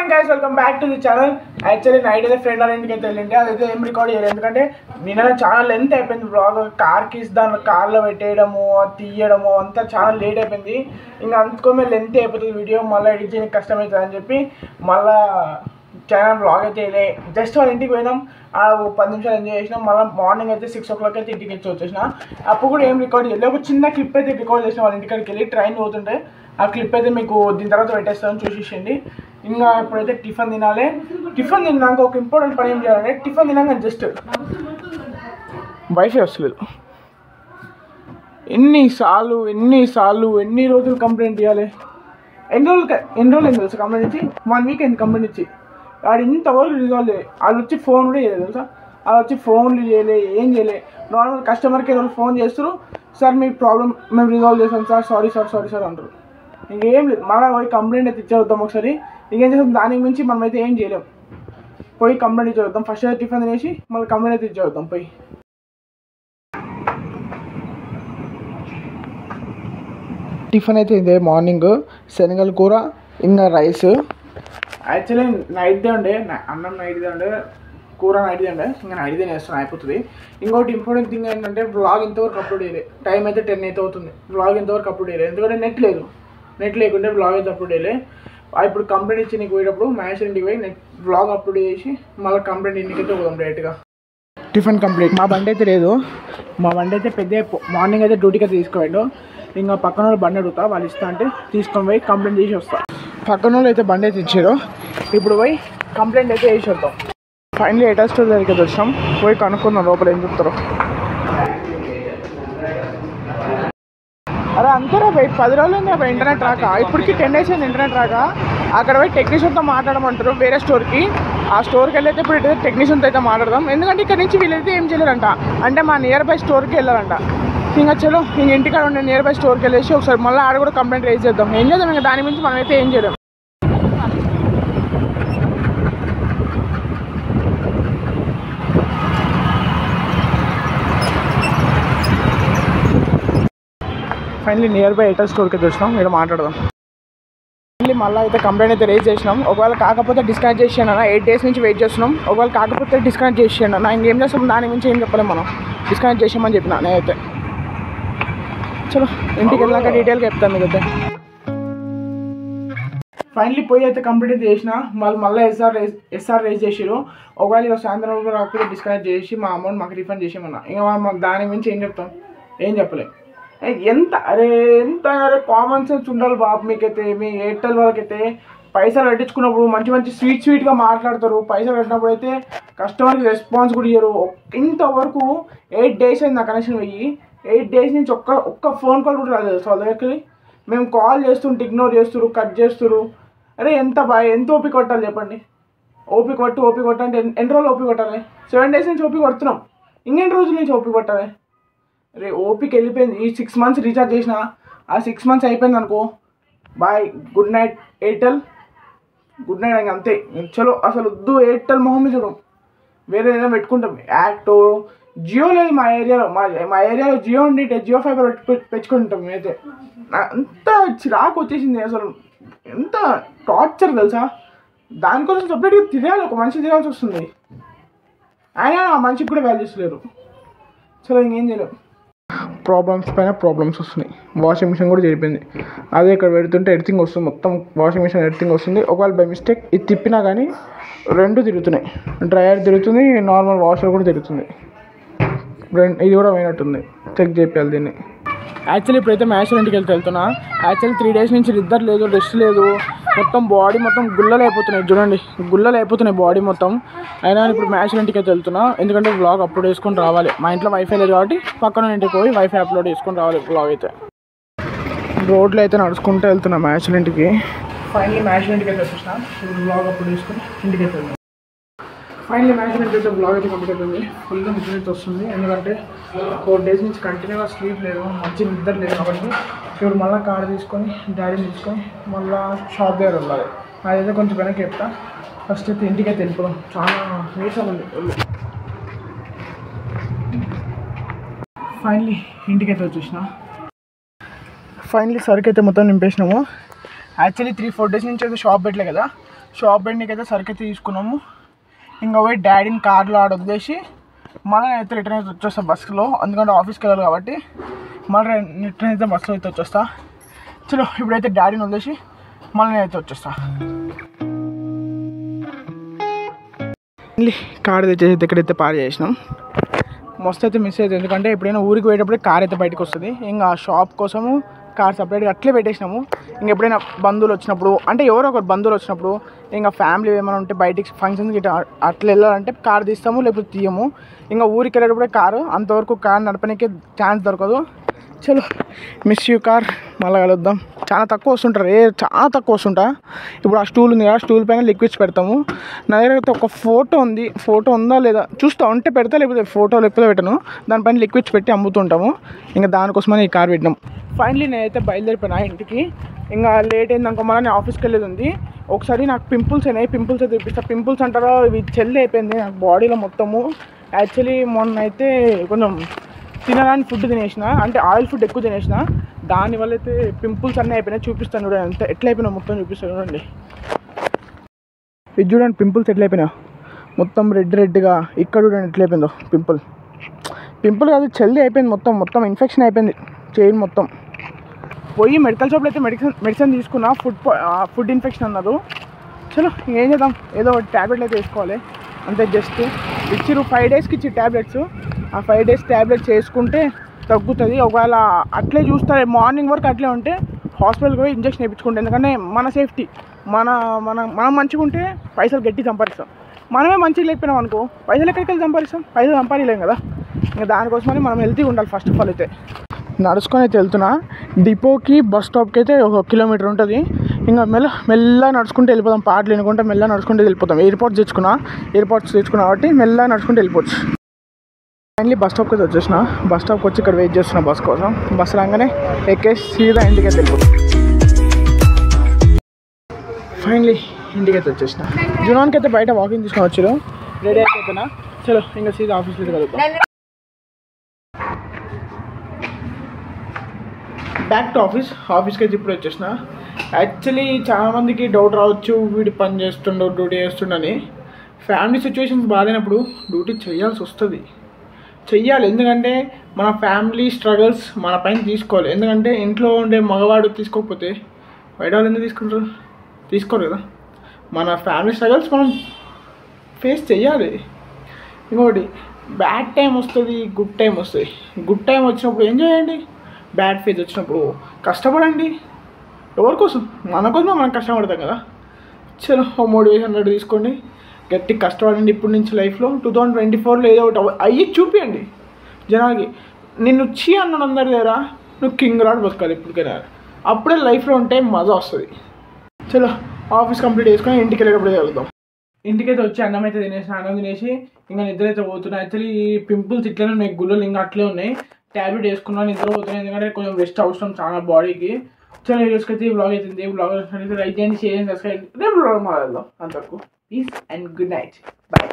Morning guys, welcome back to the channel. Actually night అయితే friend వాళ్ళ ఇంటికి అయితే వెళ్ళింటే అదైతే ఏం రికార్డ్ చేయలేదు, ఎందుకంటే నిన్న చాలా లెంత్ అయిపోయింది బ్లాగ్. కార్ కీస్ దాంట్లో కార్లో పెట్టేయడము తీయడము అంతా చాలా లేట్ అయిపోయింది. ఇంకా అందుకోమే లెంత్ అయిపోతుంది వీడియో, మళ్ళీ ఎడిట్ చేయడానికి కష్టమవుతుంది అని చెప్పి మళ్ళీ ఛానల్ బ్లాగ్ అయితే వెళ్ళే జస్ట్ వాళ్ళ ఇంటికి పోయినాం. 10 నిమిషాలు ఎంజాయ్ చేసినాం. మళ్ళీ మార్నింగ్ అయితే 6 o'clock అయితే ఇంటికి వచ్చేసిన. అప్పుడు కూడా ఏం రికార్డ్ చేయలేదు, ఒక చిన్న క్లిప్ అయితే రికార్డ్ చేసిన వాళ్ళ ఇంటికి వెళ్ళి ట్రైన్ పోతుంటే. ఆ క్లిప్ అయితే మీకు దీని తర్వాత పెట్టేస్తాను, చూసేసేయండి. ఇంకా ఇప్పుడైతే టిఫిన్ తినాలి. టిఫిన్ తిన్నాక ఒక ఇంపార్టెంట్ పని ఏం చేయాలంటే, టిఫిన్ తిన్నాక జస్ట్ వైఫై వస్తలేదు. ఎన్ని రోజులు కంప్లైంట్ ఇవ్వాలి? ఎన్ని రోజులు తెలుసు కంప్లైంట్ ఇచ్చి? 1 week అయింది కంప్లైంట్ ఇచ్చి. వాడు ఇంతవరకు రిజాల్వ్ చేయలేదు. వాళ్ళు వచ్చి ఫోన్ కూడా చేయలేదు తెలుసా. వాళ్ళు వచ్చి ఫోన్లు చేయలే, ఏం చేయలే. నార్మల్ కస్టమర్ కేర్ వాళ్ళు ఫోన్ చేస్తారు, సార్ మీ ప్రాబ్లం మేము రిజాల్వ్ చేస్తాం సార్, సారీ సార్ అంటారు. ఇంకేం లేదు, మళ్ళీ పోయి కంప్లైంట్ అయితే ఇచ్చేద్దాం ఒకసారి. ఇంకేం చేస్తాం, దానికి మించి మనమైతే ఏం చేయలేం. పోయి కంప్లైంట్ ఇచ్చేద్దాం. ఫస్ట్ అయితే టిఫిన్ తినేసి మళ్ళీ కంప్లైంట్ అయితే ఇచ్చేద్దాం పోయి. టిఫిన్ అయితే ఇదే మార్నింగ్ శనగల కూర ఇంకా రైస్. యాక్చువల్లీ నైట్దే ఉండే అన్నం, నైట్దే ఉండే కూర, నైట్దే ఉండే. ఇంకా నైట్దే వేస్తాను, అయిపోతుంది. ఇంకోటి ఇంపార్టెంట్ థింగ్ ఏంటంటే, వ్లాగ్ ఇంతవరకు అప్లోడ్ చేయలేదు. టైం అయితే 10 అయితే అవుతుంది. వ్లాగ్ ఇంతవరకు అప్లోడ్ చేయలేదు, ఎందుకంటే నెట్ లేకుంటే వ్లాగ్ అయితే అప్లోడ్ చేయలేదు. ఇప్పుడు కంప్లైంట్ ఇచ్చి నీకు పోయేటప్పుడు మ్యాచ్ ఇంటికి పోయి వ్లాగ్ అప్లోడ్ చేసి మళ్ళీ కంప్లైంట్ ఇంటికి అయితే పోదాం డైరెక్ట్గా. Tiffin complete. మా బండి అయితే లేదు, మా బండి అయితే పెద్ద మార్నింగ్ అయితే డ్యూటీకి అయితే తీసుకోవాడు. ఇంకా పక్కన వాళ్ళు బండి అడుగుతా, వాళ్ళు ఇస్తా అంటే తీసుకొని పోయి కంప్లైంట్ చేసి వస్తా. పక్కన వాళ్ళు అయితే బండి అయితే ఇచ్చారు, ఇప్పుడు పోయి కంప్లైంట్ అయితే వేసి వద్దాం. ఫైనల్లీ ఎయిటా స్టోర్ దగ్గరికి వచ్చాం, పోయి కనుక్కుందాం లోపల ఏం చెప్తారో. అరే అంతేరా పోయి 10 రోజులు ఉంది అప్పుడు ఇంటర్నెట్ రాక. ఇప్పటికి 10 days అయింది ఇంటర్నెట్ రాక. అక్కడ పోయి టెక్నీషియన్తో మాట్లాడమంటారు వేరే స్టోర్కి. ఆ స్టోర్కి వెళ్ళైతే ఇప్పుడు టెక్నీషియన్తో అయితే మాట్లాడదాం, ఎందుకంటే ఇక్కడ నుంచి వీళ్ళైతే ఏం చేయలేరంట, అంటే మా నియర్ బై స్టోర్కి వెళ్ళారంట. ఇంకా చలో ఇంక ఇంటికాడ ఉండే నియర్ బై స్టోర్కి వెళ్ళేసి ఒకసారి మళ్ళీ ఆడ కూడా కంప్లైంట్ రేజ్ చేద్దాం. ఏం చేద్దాం, ఇంకా దాని గురించి మనమైతే ఏం చేయలేం. ఫైనల్లీ నియర్ బై ఎయిటా స్టోర్కి అయితే వచ్చినాం, ఇక్కడ మాట్లాడదాం. మళ్ళీ అయితే కంప్లైంట్ అయితే రేజ్ చేసినాం. ఒకవేళ కాకపోతే డిస్కనెక్ట్ చేసేయండి అన్న. 8 days నుంచి వెయిట్ చేస్తున్నాం. ఒకవేళ కాకపోతే డిస్కనెక్ట్ చేసేయండి అన్న. ఇంకేం చేస్తాం, దాని గురించి ఏం చెప్పలేం మనం. డిస్కనెక్ట్ చేసామని చెప్పిన నేనైతే. చలో ఇంటికి వెళ్ళాక డీటెయిల్గా చెప్తాను మీకు అయితే. ఫైనల్లీ పోయి అయితే కంప్లీట్ అయితే చేసిన. మళ్ళీ ఎస్ఆర్ రేజ్ చేసారు. ఒకవేళ ఇలా సాయంత్రం రాకపోతే డిస్కనెక్ట్ చేసి మా అమౌంట్ మాకు రీఫండ్ చేసేమన్నా. ఇంకా మాకు దాని గురించి ఏం చెప్తాం, ఏం చెప్పలేం. ఎంత కామన్ సెన్స్ ఉండాలి బాబు మీకైతే. మీ ఎయిర్టెల్ వాళ్ళకైతే పైసలు కట్టించుకున్నప్పుడు మంచి స్వీట్గా మాట్లాడతారు. పైసలు కట్టినప్పుడు అయితే కస్టమర్కి రెస్పాన్స్ కూడా ఇయ్యరు. ఇంతవరకు 8 days అయింది నా కనెక్షన్ పోయి. 8 days నుంచి ఒక్క ఫోన్ కాల్ కూడా రాలేదు వాళ్ళ దగ్గరికి. మేము కాల్ చేస్తుంటే ఇగ్నోర్ చేస్తారు, కట్ చేస్తారు. అరే ఎంత ఓపిక కొట్టాలి చెప్పండి. ఓపిక కొట్టు అంటే ఎన్ని రోజులు ఓపిక కొట్టాలి? 7 days నుంచి ఓపిక కొడుతున్నాం, ఇంకెన్ని రోజుల నుంచి ఓపిక కొట్టాలి? అరే ఓపిక వెళ్ళిపోయింది. ఈ 6 months రీఛార్జ్ చేసిన, ఆ 6 months అయిపోయింది అనుకో, bye, good night Airtel, good night. ఇంకా అంతే. చలో అసలు వద్దు, ఎయిర్టెల్ మొహం చూడం, వేరే ఏదైనా పెట్టుకుంటాం. యాక్టో, జియో లేదు మా ఏరియాలో. మా ఏరియాలో జియో ఉండి జియో ఫైబర్ పెట్టుకుంటాం మేమైతే. అంత చిరాకు వచ్చేసింది అసలు, ఎంత టార్చర్ తెలుసా. దానికోసం సపరేట్గా తిరగాలి, ఒక మనిషి తిరగాల్సి వస్తుంది. అయినా ఆ మనిషికి కూడా వాల్యూస్ లేరు. చలో ఇంకేం చేయలేం. ప్రాబ్లమ్స్ పైన ప్రాబ్లమ్స్ వస్తున్నాయి. వాషింగ్ మిషన్ కూడా చెడిపోయింది. అదే ఇక్కడ పెడుతుంటే ఎర్తింగ్ వస్తుంది, మొత్తం వాషింగ్ మిషన్ ఎర్తింగ్ వస్తుంది. ఒకవేళ బై మిస్టేక్ ఇది తిప్పినా కానీ 2 తిరుగుతున్నాయి. డ్రైయర్ తిరుగుతుంది, నార్మల్ వాషర్ కూడా తిరుగుతుంది. ఇది కూడా పోయినట్టుంది, చెక్ చేయాలి దీన్ని. యాక్చువల్లీ ఇప్పుడైతే మ్యాచ్ ఇంటికి వెళ్తున్నా. యాక్చువల్లీ 3 days నుంచి నిద్ర లేదు, రెస్ట్ లేదు. మొత్తం బాడీ మొత్తం గుల్లలు అయిపోతున్నాయి, చూడండి గుల్లలు అయిపోతున్నాయి బాడీ మొత్తం. అయినా ఇప్పుడు మ్యాచ్ ఇంటికి అయితే వెళ్తున్నా, ఎందుకంటే వ్లాగ్ అప్లోడ్ చేసుకొని రావాలి. మా ఇంట్లో వైఫై లేదు కాబట్టి పక్కన ఇంటికి పోయి వైఫై అప్లోడ్ చేసుకొని రావాలి వ్లాగ్ అయితే. రోడ్లో అయితే నడుచుకుంటూ వెళ్తున్నా మ్యాచ్ ఇంటికి. ఫైనల్లీ మ్యాచ్ ఇంటికి అయితే వచ్చేసిన, ఇప్పుడు వ్లాగ్ అప్లోడ్ చేసుకొని ఇంటికి అయితే వెళ్తాం. ఫైనల్లీ మ్యాచ్ అయితే వ్లాగ్ అయితే కంప్లీట్ అవుతుంది. ఫుల్గా నిద్ర అయితే వస్తుంది, ఎందుకంటే 4 days నుంచి కంటిన్యూగా స్లీప్ లేదు, మంచి నిద్ర లేదు. కాబట్టి ఇప్పుడు మళ్ళీ కార్ తీసుకొని డాడీని తీసుకొని మళ్ళీ షాప్ దగ్గర వెళ్ళాలి. అదైతే కొంచెం వెనక్కి చెప్తా. ఫస్ట్ అయితే ఇంటికి అయితే వెళ్ళిపోదాం, చాలా నీరసం ఉంది. ఫైనల్లీ ఇంటికి అయితే వచ్చేసిన. ఫైనల్లీ సరుకు అయితే మొత్తం నింపేసినాము. యాక్చువల్లీ 3-4 days నుంచి అయితే షాప్ పెట్టలే కదా, షాప్ ఎండింగ్కి అయితే సరుకు అయితే తీసుకున్నాము. ఇంకా పోయి డాడీని కార్లో ఆడ వదిలేసి మళ్ళీ అయితే రిటర్న్ అయితే వచ్చేస్తా బస్సులో, ఎందుకంటే ఆఫీస్కి వెళ్ళాలి కాబట్టి. మళ్ళీ రిటర్న్ అయితే బస్సులో అయితే వచ్చేస్తా. చలో ఇప్పుడైతే డాడీని వదిలేసి మళ్ళీ నేనైతే వచ్చేస్తా. కార్ తెచ్చేసి ఎక్కడైతే పార్ చేసినాం. మస్తు అయితే మిస్ అవుతుంది, ఎందుకంటే ఎప్పుడైనా ఊరికి పోయేటప్పుడు కార్ అయితే బయటకు వస్తుంది. ఇంకా షాప్ కోసము కార్ సపరేట్గా అట్లే పెట్టేసినాము. ఇంక ఎప్పుడైనా బంధువులు వచ్చినప్పుడు, అంటే ఎవరో ఒకరు బంధువులు వచ్చినప్పుడు, ఇంకా ఫ్యామిలీ ఏమైనా ఉంటే బయటికి ఫంక్షన్స్కి ఇట్లా అట్లా వెళ్ళాలంటే కార్ తీస్తాము, లేకపోతే తీయము. ఇంకా ఊరికి వెళ్ళేటప్పుడే కారు, అంతవరకు కార్ నడపడానికి ఛాన్స్ దొరకదు. చలో మిస్ యూ కార్, మళ్ళీ కలుద్దాం. చాలా తక్కువ వస్తుంటారు, చాలా తక్కువ వస్తుంటా. ఇప్పుడు ఆ స్టూల్ ఉంది కదా, స్టూల్ పైన లిక్విడ్స్ పెడతాము. నా దగ్గర అయితే ఒక ఫోటో ఉంది, ఫోటో ఉందా లేదా చూస్తా, ఉంటే పెడతా, లేకపోతే ఫోటో లేకపోతే పెట్టను. దానిపైన లిక్విడ్స్ పెట్టి అమ్ముతుంటాము. ఇంకా దానికోసమని ఈ కార్ పెట్టినాం. ఫైనలీ నేనైతే బయలుదేరిపోయినా ఇంటికి. ఇంకా లేట్ అయిందనుకో, మళ్ళీ నేను ఆఫీస్కి వెళ్ళేది ఉంది. ఒకసారి నాకు పింపుల్స్ అయినాయి, పింపుల్స్ అయితే చూపిస్తా. పింపుల్స్ అంటారా, ఇవి చెల్లి అయిపోయింది నాకు బాడీలో మొత్తము. యాక్చువల్లీ మొన్న అయితే కొంచెం తినడానికి ఫుడ్ తినేసిన, అంటే ఆయిల్ ఫుడ్ ఎక్కువ తినేసిన, దానివల్ల అయితే పింపుల్స్ అన్నీ అయిపోయినాయి. చూపిస్తాను చూడండి, అంత ఎట్లా అయిపోయినా మొత్తం చూపిస్తాను చూడండి. ఇది చూడండి పింపుల్స్ ఎట్లా అయిపోయినా, మొత్తం రెడ్గా. ఇక్కడ చూడండి ఎట్లా అయిపోయిందో పింపుల్ కాదు, జల్దీ అయిపోయింది మొత్తం ఇన్ఫెక్షన్ అయిపోయింది చైన్ మొత్తం. పోయి మెడికల్ షాప్లో అయితే మెడిసిన్ తీసుకున్నా, ఫుడ్ ఇన్ఫెక్షన్ అన్నారు. చలో ఇంకేం చేద్దాం, ఏదో ట్యాబ్లెట్లు అయితే వేసుకోవాలి అంతే. జస్ట్ ఇచ్చిరు 5 డేస్కి ఇచ్చి ట్యాబ్లెట్స్, ఆ 5 డేస్ ట్యాబ్లెట్స్ వేసుకుంటే తగ్గుతుంది. ఒకవేళ అట్లే చూస్తారు మార్నింగ్ వరకు అట్లే ఉంటే హాస్పిటల్కి పోయి ఇంజక్షన్ వేయించుకుంటే, ఎందుకంటే మన సేఫ్టీ, మనం మంచిగా ఉంటే పైసలు గట్టి సంపాదిస్తాం. మనమే మంచిగా లేకపోయినాం అనుకో, పైసలు ఎక్కడికి వెళ్ళి సంపాదిస్తాం, పైసలు సంపాదించలేం కదా. ఇంకా దానికోసమని మనం హెల్తీగా ఉండాలి ఫస్ట్ ఆఫ్ ఆల్. అయితే నడుచుకొని అయితే వెళ్తున్నా, డిపోకి బస్ స్టాప్కి అయితే 1 కిలోమీటర్ ఉంటుంది. ఇంకా మెల్లగా నడుచుకుంటూ వెళ్ళిపోతాం, పాటలు వినుకుంటే మెల్లగా నడుచుకుంటూ వెళ్ళిపోతాం. ఎయిర్పోర్ట్స్ తెచ్చుకున్నా కాబట్టి మెల్లగా నడుచుకుంటూ వెళ్ళిపోవచ్చు. ఫైనలీ బస్ స్టాప్కి అయితే వచ్చేసిన. బస్ స్టాప్కి వచ్చి ఇక్కడ వెయిట్ చేస్తున్నా బస్ కోసం. బస్ రాగానే ఎక్కేసి సీదా ఇంటికి అయితే వెళ్ళిపోతాం. ఫైనలీ ఇంటికి అయితే వచ్చేసిన. జునాన్కి అయితే బయట వాకింగ్ తీసుకొని వచ్చారు, రెడీ అయిపోతున్నా. చలో ఇంకా సీదా ఆఫీస్కి అయితే కలుగుతాం. బ్యాక్ టు ఆఫీస్కి అయితే ఇప్పుడు వచ్చేసిన. యాక్చువల్లీ చాలామందికి డౌట్ రావచ్చు, వీడి పని చేస్తుండో డ్యూటీ చేస్తుండని. ఫ్యామిలీ సిచ్యువేషన్స్ బాగాలేనప్పుడు డ్యూటీ చేయాల్సి వస్తుంది, చెయ్యాలి. ఎందుకంటే మన ఫ్యామిలీ స్ట్రగల్స్ మన పైన తీసుకోవాలి. ఎందుకంటే ఇంట్లో ఉండే మగవాడు తీసుకోకపోతే బయట వాళ్ళు ఎందుకు తీసుకోరు కదా. మన ఫ్యామిలీ స్ట్రగల్స్ మనం ఫేస్ చెయ్యాలి. ఇంకోటి బ్యాడ్ టైం వస్తుంది, గుడ్ టైం వస్తుంది. గుడ్ టైం వచ్చినప్పుడు ఎంజాయ్ చేయండి, బ్యాడ్ ఫేజ్ వచ్చినప్పుడు కష్టపడండి. ఎవరి కోసం? మన కోసమే మనం కష్టపడతాం కదా. చలో మోటివేషన్ రెడీ తీసుకోండి, గట్టి కష్టపడండి. ఇప్పటి నుంచి లైఫ్లో 2024లో ఏదో ఒకటి అయ్యి చూపించండి జనాలకి. నిన్ను చీ అన్నాడు అందరి దగ్గర, నువ్వు కింగ్ రాడ్ బతకాలి ఎప్పటికైనా. అప్పుడే లైఫ్లో ఉంటే మజా వస్తుంది. చలో ఆఫీస్ కంప్లీట్ చేసుకొని ఇంటికి వెళ్ళేటప్పుడు వెళ్దాం. ఇంటికైతే వచ్చి అన్నం అయితే అన్నం తినేసి ఇంకా నిద్ర అయితే పోతున్నాయి. యాక్చువల్లీ పింపుల్స్ ఇట్లనే ఉన్నాయి, గుళ్ళలు ఇంకా అట్లే ఉన్నాయి. ట్యాబ్లెట్ వేసుకున్నాను, నిద్ర పోతున్నాయి, ఎందుకంటే కొంచెం రెస్ట్ అవసరం చాలా బాడీకి. చలో ఈ రోజుకైతే ఈ బ్లాగ్ అవుతుంది. ఈ బ్లాగ్ లైక్ చేయండి, షేర్ చేయండి, సబ్స్క్రైబ్. రేపు బ్లాగ్ మాట్లాడదాం. అంతవరకు peace and good night, bye.